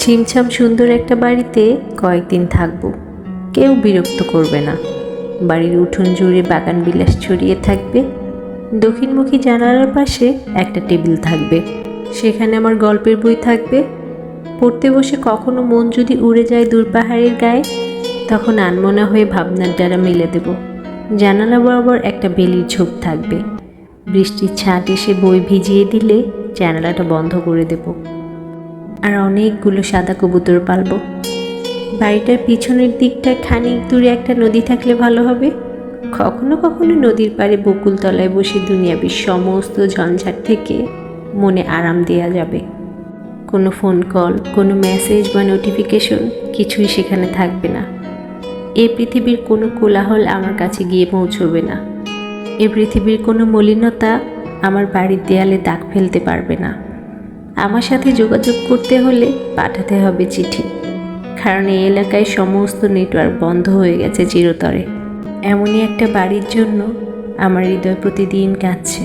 ছিমছাম সুন্দর একটা বাড়িতে কয়েকদিন থাকবো, কেউ বিরক্ত করবে না। বাড়ির উঠোন জুড়ে বাগান বিলাস ছড়িয়ে থাকবে। দক্ষিণমুখী জানালার পাশে একটা টেবিল থাকবে, সেখানে আমার গল্পের বই থাকবে। পড়তে বসে কখনো মন যদি উড়ে যায় দূর পাহাড়ের গায়ে, তখন আনমনা হয়ে ভাবনার দ্বারা মেলে দেব। জানালা বরাবর একটা বেলির ঝোপ থাকবে, বৃষ্টির ছাট এসে বই ভিজিয়ে দিলে জানালাটা বন্ধ করে দেব। আর অনেকগুলো সাদা কবুতর পালব। বাড়িটার পিছনের দিকটায় খানিক দূরে একটা নদী থাকলে ভালো হবে। কখনো কখনো নদীর পাড়ে বকুলতলায় বসে দুনিয়াবির সমস্ত ঝঞ্ঝাট থেকে মনে আরাম দেয়া যাবে। কোনো ফোন কল, কোনো মেসেজ বা নোটিফিকেশন কিছুই সেখানে থাকবে না। এই পৃথিবীর কোনো কোলাহল আমার কাছে গিয়ে পৌঁছবে না। এই পৃথিবীর কোনো মলিনতা আমার বাড়ির দেয়ালে দাগ ফেলতে পারবে না। আমার সাথে যোগাযোগ করতে হলে পাঠাতে হবে চিঠি, কারণ এই এলাকায় সমস্ত নেটওয়ার্ক বন্ধ হয়ে গেছে চিরতরে। এমনই একটা বাড়ির জন্য আমার হৃদয় প্রতিদিন কাঁদছে।